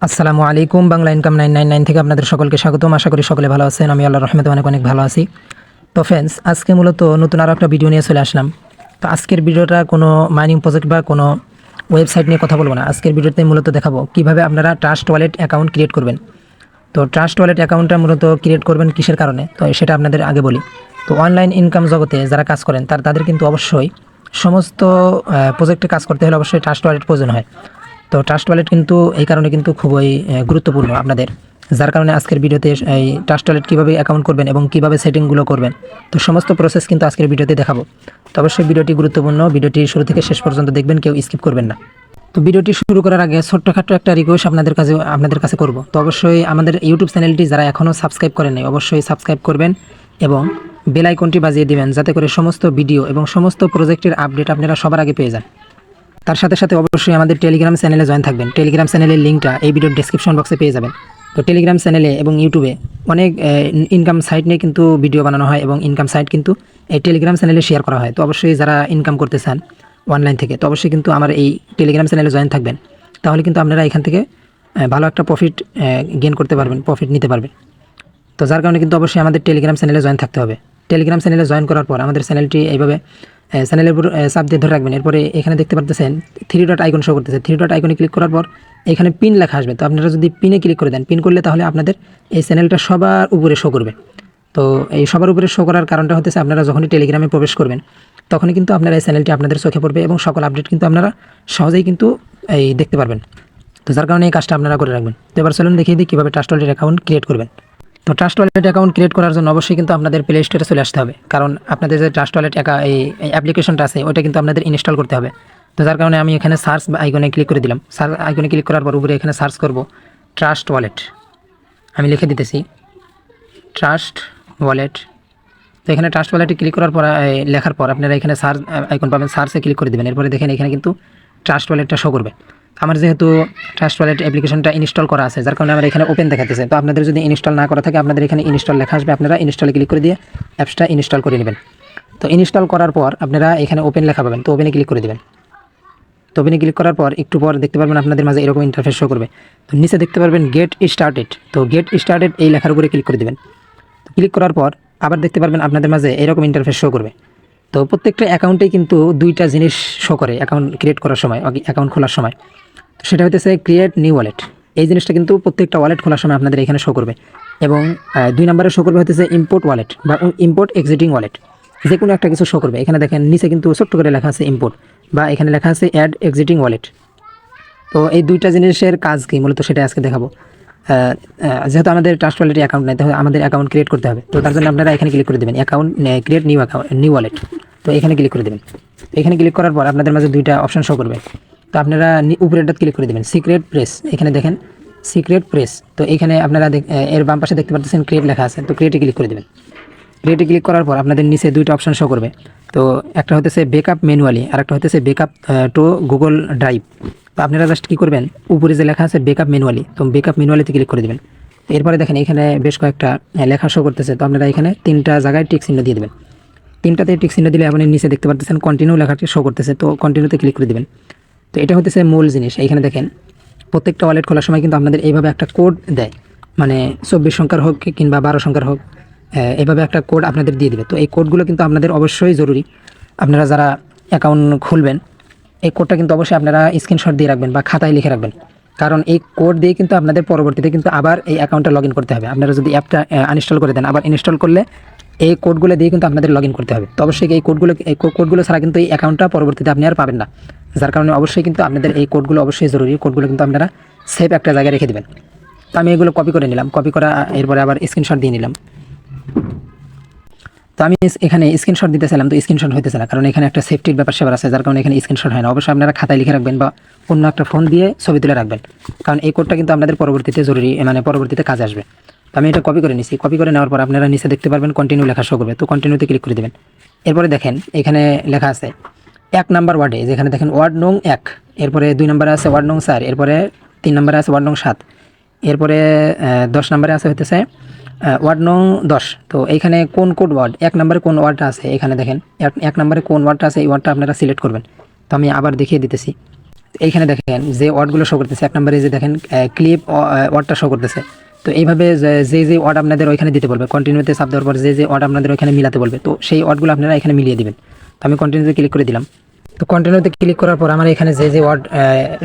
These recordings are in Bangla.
আসসালামু আলাইকুম। বাংলা ইনকাম 999 থেকে আপনাদের সকলকে স্বাগতম। আশা করি সকলে ভালো আছেন। আমি আল্লাহর রহমতে অনেক অনেক ভালো আছি। তো ফ্রেন্ডস, আজকে মূলত নতুন আরও একটা ভিডিও নিয়ে চলে আসলাম। তো আজকের ভিডিওটা কোনো মাইনিং প্রজেক্ট বা কোনো ওয়েবসাইট নিয়ে কথা বলবো না। আজকের ভিডিওতে মূলত দেখাবো কিভাবে আপনারা ট্রাস্ট ওয়ালেট অ্যাকাউন্ট ক্রিয়েট করবেন। তো ট্রাস্ট ওয়ালেট অ্যাকাউন্টটা মূলত ক্রিয়েট করবেন কিসের কারণে, তো সেটা আপনাদের আগে বলি। তো অনলাইন ইনকাম জগতে যারা কাজ করেন তাদের কিন্তু অবশ্যই সমস্ত প্রজেক্টে কাজ করতে হলে অবশ্যই ট্রাস্ট ওয়ালেট প্রয়োজন হয়। তো ট্রাস্ট ওয়ালেট কিন্তু এই কারণে কিন্তু খুবই গুরুত্বপূর্ণ আপনাদের, যার কারণে আজকের ভিডিওতে এই ট্রাস্ট ওয়ালেট কীভাবে অ্যাকাউন্ট করবেন এবং কীভাবে সেটিংগুলো করবেন, তো সমস্ত প্রসেস কিন্তু আজকের ভিডিওতে দেখাবো। তো অবশ্যই ভিডিওটি গুরুত্বপূর্ণ, ভিডিওটি শুরু থেকে শেষ পর্যন্ত দেখবেন, কেউ স্কিপ করবেন না। তো ভিডিওটি শুরু করার আগে ছোট্টখাট্ট একটা রিকোয়েস্ট আপনাদের কাছে করব। তো অবশ্যই আমাদের ইউটিউব চ্যানেলটি যারা এখনও সাবস্ক্রাইব করেন নাই অবশ্যই সাবস্ক্রাইব করবেন এবং বেল আইকনটি বাজিয়ে দিবেন, যাতে করে সমস্ত ভিডিও এবং সমস্ত প্রজেক্টের আপডেট আপনারা সবার আগে পেয়ে যান। তার সাথে সাথে অবশ্যই আমাদের টেলিগ্রাম চ্যানেলে জয়েন থাকবেন। টেলিগ্রাম চ্যানেলের লিঙ্কটা এই ভিডিওর ডেসক্রিপশন বক্সে পেয়ে যাবেন। তো টেলিগ্রাম চ্যানেলে এবং ইউটিউবে অনেক ইনকাম সাইট নিয়ে কিন্তু ভিডিও বানানো হয় এবং ইনকাম সাইট কিন্তু এই টেলিগ্রাম চ্যানেলে শেয়ার করা হয়। তো অবশ্যই যারা ইনকাম করতে চান অনলাইন থেকে, তো অবশ্যই কিন্তু আমার এই টেলিগ্রাম চ্যানেলে জয়েন থাকবেন। তাহলে কিন্তু আপনারা এখান থেকে ভালো একটা প্রফিট গেইন করতে পারবেন, প্রফিট নিতে পারবেন। তো যার কারণে কিন্তু অবশ্যই আমাদের টেলিগ্রাম চ্যানেলে জয়েন থাকতে হবে। টেলিগ্রাম চ্যানেলে জয়েন করার পর আমাদের চ্যানেলটি এইভাবে চ্যানেলের উপর চাপ দিয়ে ধরে রাখবেন। এরপরে এখানে দেখতে পারতেছেন 3 ডট আইকন শো করতেছে। 3 ডট আইকনে ক্লিক করার পর এখানে পিন লেখা আসবে। তো আপনারা যদি পিনে ক্লিক করে দেন, পিন করলে তাহলে আপনাদের এই চ্যানেলটা সবার উপরে শো করবে। তো এই সবার উপরে শো করার কারণটা হতেছে আপনারা যখনই টেলিগ্রামে প্রবেশ করবেন তখনই কিন্তু আপনারা এই চ্যানেলটি আপনাদের চোখে পড়বে এবং সকল আপডেট কিন্তু আপনারা সহজেই কিন্তু এই দেখতে পারবেন। তো যার কারণে এই কাজটা আপনারা করে রাখবেন। তো এবার চলুন দেখিয়ে দিই কীভাবে ট্রাস্ট ওয়ালেট অ্যাকাউন্ট ক্রিয়েট করবেন। তো ট্রাস্ট ওয়ালেট অ্যাকাউন্ট ক্রিয়েট করার জন্য অবশ্যই কিন্তু আপনাদের প্লে স্টোরে চলে আসতে হবে, কারণ আপনাদের যে ট্রাস্ট ওয়ালেট এই অ্যাপ্লিকেশনটা আছে ওটা কিন্তু আপনাদের ইনস্টল করতে হবে। তো যার কারণে আমি এখানে সার্চ আইকনে ক্লিক করে দিলাম। সার্চ আইকনে ক্লিক করার পর উপরে এখানে সার্চ করব ট্রাস্ট ওয়ালেট। আমি লিখে দিতেছি ট্রাস্ট ওয়ালেট। তো এখানে ট্রাস্ট ওয়ালেটে ক্লিক করার পর লেখার পর আপনারা এখানে সার্চ আইকন পাবেন, সার্চে ক্লিক করে দেবেন। এরপরে দেখেন এখানে কিন্তু ট্রাস্ট ওয়ালেটটা শো করবে। আমার যেহেতু ট্রাস্ট ওয়ালেট অ্যাপ্লিকেশনটা ইনস্টল করা আছে, যার কারণে আমার এখানে ওপেন দেখাতেছে। তো আপনাদের যদি ইনস্টল না করা থাকে আপনাদের এখানে ইনস্টল লেখা আসবে, আপনারা ইনস্টলে ক্লিক করে দিয়ে অ্যাপসটা ইনস্টল করে নেবেন। তো ইনস্টল করার পর আপনারা এখানে ওপেন লেখা পাবেন, তো ওপেনে ক্লিক করে দেবেন। তো ওপেনে ক্লিক করার পর একটু পর দেখতে পারবেন আপনাদের মাঝে এরকম ইন্টারফেস শো করবে। তো নিচে দেখতে পারবেন গেট স্টার্টেড। তো গেট স্টার্টেড এই লেখার উপরে ক্লিক করে দেবেন। তো ক্লিক করার পর আবার দেখতে পারবেন আপনাদের মাঝে এরকম ইন্টারফেস শো করবে। তো প্রত্যেকটা অ্যাকাউন্টেই কিন্তু দুইটা জিনিস শো করে অ্যাকাউন্ট ক্রিয়েট করার সময়, অ্যাকাউন্ট খোলার সময়। তো সেটা হতেছে ক্রিয়েট নিউ ওয়ালেট। এই জিনিসটা কিন্তু প্রত্যেকটা ওয়ালেট খোলার সময় আপনাদের এখানে শো করবে। এবং 2 নম্বরে শো করবে হতেছে ইম্পোর্ট ওয়ালেট বা ইম্পোর্ট এক্সিটিং ওয়ালেট। যে কোনো একটা কিছু শো করবে। এখানে দেখেন নিচে কিন্তু ছোট্ট করে লেখা আছে ইম্পোর্ট, বা এখানে লেখা আছে অ্যাড এক্সিটিং ওয়ালেট। তো এই দুইটা জিনিসের কাজ কি মূলত সেটা আজকে দেখাবো। যেহেতু আমাদের ট্রাস্ট ওয়ালেটে অ্যাকাউন্ট নেই, তাহলে আমাদের অ্যাকাউন্ট ক্রিয়েট করতে হবে। তো তার জন্য আপনারা এখানে ক্লিক করে দেবেন অ্যাকাউন্ট ক্রিয়েট নিউ ওয়ালেট। তো এখানে ক্লিক করে দেবেন। এখানে ক্লিক করার পর আপনাদের মাঝে দুইটা অপশন শো করবে। তো আপনারা উপরেরটা ক্লিক করে দেবেন সিক্রেট প্রেস। এখানে দেখেন সিক্রেট প্রেস। তো এখানে আপনারা এর বাম পাশে দেখতে পাচ্ছেন ক্রিয়েট লেখা আছে। তো ক্রিয়েটে ক্লিক করে দেবেন। ক্রিয়েটে ক্লিক করার পর আপনাদের নিচে দুইটা অপশন শো করবে। তো একটা হতেছে ব্যাকআপ ম্যানুয়ালি আর একটা হতেছে ব্যাকআপ টু গুগল ড্রাইভ। তো আপনারা জাস্ট কী করবেন, উপরে যে লেখা আছে ব্যাকআপ ম্যানুয়ালি, তো ব্যাকআপ ম্যানুয়ালিতে ক্লিক করে দেবেন। এরপরে দেখেন এখানে বেশ কয়েকটা লেখা শো করতেছে। তো আপনারা এখানে 3টা জায়গায় টিক চিহ্ন দিয়ে দেবেন। 3টাতে টিক চিহ্ন দিলে আপনি নিচে দেখতে পাচ্ছেন কন্টিনিউ লেখাটি শো করতেছে। তো কন্টিনিউতে ক্লিক করে দেবেন। তো এটা হতেছে মূল জিনিস। এইখানে দেখেন প্রত্যেকটা ওয়ালেট খোলার সময় কিন্তু আপনাদের এইভাবে একটা কোড দেয়, মানে 24 সংখ্যার হোক কিংবা 12 সংখ্যার হোক, এইভাবে একটা কোড আপনাদের দিয়ে দেবে। তো এই কোডগুলো কিন্তু আপনাদের অবশ্যই জরুরি। আপনারা যারা অ্যাকাউন্ট খুলবেন এই কোডটা কিন্তু অবশ্যই আপনারা স্ক্রিনশট দিয়ে রাখবেন বা খাতায় লিখে রাখবেন, কারণ এই কোড দিয়ে কিন্তু আপনাদের পরবর্তীতে কিন্তু আবার এই অ্যাকাউন্টটা লগ ইন করতে হবে। আপনারা যদি অ্যাপটা আনইনস্টল করে দেন, আবার ইনস্টল করলে এই কোডগুলো দিয়ে কিন্তু আপনাদের লগ ইন করতে হবে। তো অবশ্যই এই কোডগুলো ছাড়া কিন্তু এই অ্যাকাউন্টটা পরবর্তীতে আপনি আর পাবেন না, যার কারণে অবশ্যই কিন্তু আপনাদের এই কোডগুলো অবশ্যই জরুরি। কোডগুলো কিন্তু আপনারা সেভ একটা জায়গায় রেখে দেবেন। তো আমি এগুলো কপি করে নিলাম, কপি করা এরপরে আবার স্ক্রিনশট দিয়ে নিলাম। তো আমি এখানে স্ক্রিনশট দিতেছিলাম, তো স্ক্রিনশট হইতেছে না, কারণ এখানে একটা সেফটির ব্যাপার সেবার আছে, যার কারণে এখানে স্ক্রিনশট হয় না। অবশ্যই আপনারা খাতায় লিখে রাখবেন বা অন্য একটা ফোন দিয়ে ছবি তুলে রাখবেন, কারণ এই কোডটা কিন্তু আপনাদের পরবর্তীতে জরুরি, মানে পরবর্তীতে কাজে আসবে। তো আমি এটা কপি করে নিছি। কপি করে নেওয়ার পর আপনারা নিচে দেখতে পারবেন কন্টিনিউ লেখা শো করবে। তো কন্টিনিউতে ক্লিক করে দেবেন। এরপরে দেখেন এখানে লেখা আছে 1 নাম্বার ওয়ার্ডে, যেখানে দেখেন ওয়ার্ড নং 1, এরপরে 2 নম্বরে আছে ওয়ার্ড নং 4, এরপরে 3 নম্বরে আছে ওয়ার্ড নং 7, এরপরে 10 নম্বরে আছে হইতেছে ওয়ার্ড নং 10। তো এইখানে কোন ওয়ার্ড 1 নম্বরে কোন ওয়ার্ডটা আছে, এখানে দেখেন 1 নম্বরে কোন ওয়ার্ডটা আছে, এই ওয়ার্ডটা আপনারা সিলেক্ট করবেন। তো আমি আবার দেখিয়ে দিতেছি। এইখানে দেখেন যে ওয়ার্ডগুলো শো করতেছে, 1 নম্বরে যে দেখেন ক্লিপ ওয়ার্ডটা শো করতেছে। তো এইভাবে যে ওয়ার্ড আপনাদের ওইখানে দিতে বলবে, কন্টিনিউতে চাপ দেওয়ার পর যে ওয়ার্ড আপনাদের ওইখানে মিলাতে বলবে, তো সেই ওয়ার্ডগুলো আপনারা এখানে মিলিয়ে দিবেন। তো আমি কন্টিনিউতে ক্লিক করে দিলাম। তো কন্টিনিউতে ক্লিক করার পর আমার এখানে যে ওয়ার্ড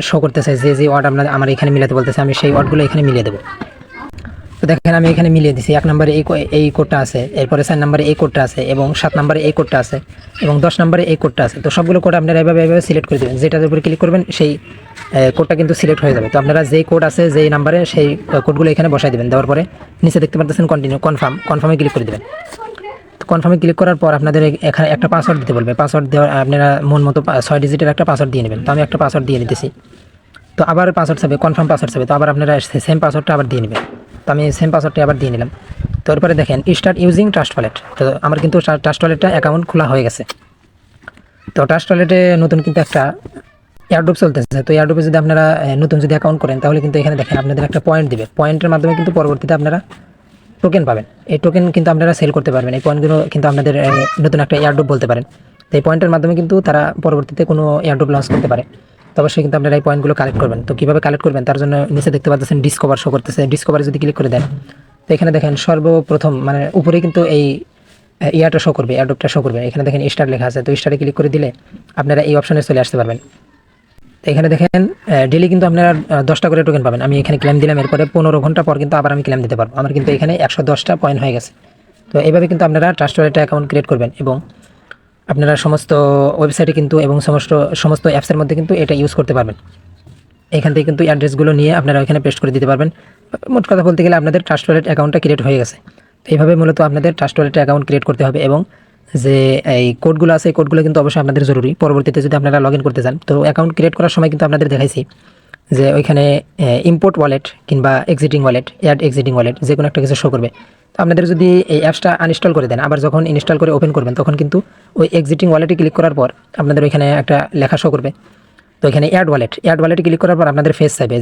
শো করতেছে, যে ওয়ার্ড আপনাদের আমার এখানে মিলাতে বলতেছে, আমি সেই ওয়ার্ডগুলো এখানে মিলিয়ে দেবো। তো দেখেন আমি এখানে মিলিয়ে দিছি। 1 নম্বরে এই কোডটা আছে, এরপরে 4 নম্বরে এই কোডটা আছে, এবং 7 নম্বরে এই কোডটা আছে, এবং 10 নম্বরে এই কোডটা আছে। তো সবগুলো কোড আপনারা এভাবে সিলেক্ট করে দেবেন, যেটার উপরে ক্লিক করবেন সেই কোডটা কিন্তু সিলেক্ট হয়ে যাবে। তো আপনারা যেই কোড আছে যেই নাম্বারে সেই কোডগুলো এখানে বসাই দেবেন। দেওয়ার পরে নিচে দেখতে পাচ্ছেন কন্টিনিউ, কনফার্মে ক্লিক করে দেবেন। তো কনফার্মে ক্লিক করার পর আপনাদের এখানে একটা পাসওয়ার্ড দিতে বলবে। পাসওয়ার্ড দেওয়া আপনারা মন মতো 6 ডিজিটের একটা পাসওয়ার্ড দিয়ে নেবেন। তো আমি একটা পাসওয়ার্ড দিয়ে নিতেছি। তো আবার পাসওয়ার্ড চাবে, কনফার্ম পাসওয়ার্ড চাবে, তো আবার আপনারা সেম পাসওয়ার্ডটা আবার দিয়ে নেবেন। তো আমি সেম পাসওয়ার্ডটা আবার দিয়ে নিলাম। তো এরপরে দেখেন স্টার্ট ইউজিং ট্রাস্ট ওয়ালেট। তো আমার কিন্তু ট্রাস্ট ওয়ালেটটা অ্যাকাউন্ট খোলা হয়ে গেছে। তো ট্রাস্ট ওয়ালেটে নতুন কিন্তু একটা এয়ারড্রপ চলতেছে। তো এয়ারড্রপে যদি আপনারা নতুন যদি অ্যাকাউন্ট করেন, তাহলে কিন্তু এখানে দেখেন আপনাদের একটা পয়েন্ট দিবে। পয়েন্টের মাধ্যমে কিন্তু পরবর্তীতে আপনারা টোকেন পাবেন। এই টোকেন কিন্তু আপনারা সেল করতে পারবেন। এই পয়েন্টগুলো কিন্তু আপনাদের নতুন একটা এয়ারড্রপ বলতে পারেন। তো এই পয়েন্টের মাধ্যমে কিন্তু তারা পরবর্তীতে কোনো এয়ারড্রপ লঞ্চ করতে পারে। তো অবশ্যই কিন্তু আপনারা এই পয়েন্টগুলো কালেক্ট করবেন। তো কীভাবে কালেক্ট করবেন তার জন্য নিচে দেখতে পাচ্ছেন ডিসকভার শো করতেছে। ডিসকভারে যদি ক্লিক করে দেন, তো এখানে দেখেন সর্বপ্রথম মানে উপরে কিন্তু এই ইয়ারটা শো করবে, এয়ারড্রপটা শো করবে। এখানে দেখেন স্টার লেখা আছে। তো স্টারে ক্লিক করে দিলে আপনারা এই অপশনে চলে আসতে পারবেন। তো এখানে দেখেন ডেলি কিন্তু আপনারা 10টা করে টোকেন পাবেন। আমি এখানে ক্লেম দিলাম, এরপরে 15 ঘন্টা পর কিন্তু আবার আমি ক্লেম দিতে পারবো। আমার কিন্তু এখানে 110টা পয়েন্ট হয়ে গেছে। তো এইভাবে কিন্তু আপনারা ট্রাস্ট ওয়ালেটে অ্যাকাউন্ট ক্রিয়েট করবেন, এবং আপনারা সমস্ত ওয়েবসাইটে কিন্তু এবং সমস্ত অ্যাপসের মধ্যে কিন্তু এটা ইউজ করতে পারবেন। এখান থেকে কিন্তু অ্যাড্রেসগুলো নিয়ে আপনারা এখানে পেস্ট করে দিতে পারবেন। মোট কথা বলতে গেলে আপনাদের ট্রাস্ট ওয়ালেট অ্যাকাউন্টটা ক্রিয়েট হয়ে গেছে। তো এইভাবে মূলত আপনাদের ট্রাস্ট ওয়ালেটে অ্যাকাউন্ট ক্রিয়েট করতে হবে, এবং যে এই কোডগুলো আছে এই কোডগুলো কিন্তু অবশ্যই আপনাদের জরুরি। পরবর্তীতে যদি আপনারা লগ ইন করতে চান, তো অ্যাকাউন্ট ক্রিয়েট করার সময় কিন্তু আপনাদের দেখাইছি যে ওইখানে ইম্পোর্ট ওয়ালেট কিংবা existing wallet, add existing wallet যে কোনো একটা কিছু শো করবে। তো আপনাদের যদি এই অ্যাপসটা আনইনস্টল করে দেন, আবার যখন ইনস্টল করে ওপেন করবেন, তখন কিন্তু ওই এক্সিটিং ওয়ালেটে ক্লিক করার পর আপনাদের ওইখানে একটা লেখা শো করবে। তো এখানে অ্যাড ওয়ালেটে ক্লিক করার পর আপনাদের ফেস চাইবে,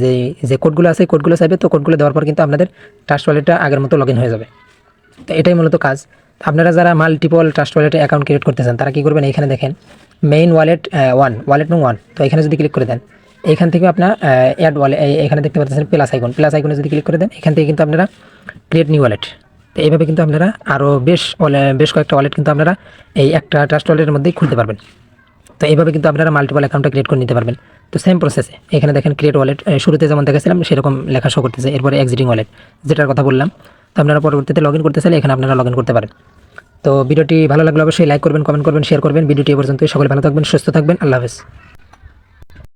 যে কোডগুলো আছে কোডগুলো চাইবে। তো কোডগুলো দেওয়ার পর কিন্তু আপনাদের ট্রাস্ট ওয়ালেটটা আগের মতো লগ ইন হয়ে যাবে। তো এটাই মূলত কাজ। আপনারা যারা মাল্টিপল ট্রাস্ট ওয়ালেটে অ্যাকাউন্ট ক্রিয়েট করতে চান, তারা কী করবেন, এখানে দেখেন মেইন ওয়ালেট ওয়ালেট নং 1। তো এখানে যদি ক্লিক করে দেন, এইখান থেকে আপনার অ্যাড ওয়ালেট, এখানে দেখতে পাচ্ছেন প্লাস আইকনে যদি ক্লিক করে দেন, এখান থেকে কিন্তু আপনারা ক্রিয়েট নিউ ওয়ালেট। তো এইভাবে কিন্তু আপনারা আরও বেশ কয়েকটা ওয়ালেট কিন্তু আপনারা এই একটা ট্রাস্ট ওয়ালেটের মধ্যেই খুলতে পারবেন। তো এইভাবে কিন্তু আপনারা মাল্টিপল অ্যাকাউন্টটা ক্রিয়েট করে নিতে পারবেন। তো সেম প্রসেসে এখানে দেখেন ক্রিয়েট ওয়ালেট, শুরুতে যেমন দেখেছিলাম সেরকম লেখা শো করতেছে। এরপরে এক্সিটিং ওয়ালেট যেটার কথা বললাম। তো আপনারা পরবর্তীতে লগ ইন করতে চাইলে এখানে আপনারা লগ ইন করতে পারেন। তো ভিডিওটি ভালো লাগলে অবশ্যই লাইক করবেন, কমেন্ট করবেন, শেয়ার করবেন। ভিডিওটি এ পর্যন্তই। সকলে ভালো থাকবেন, সুস্থ থাকবেন। আল্লাহ হাফেজ।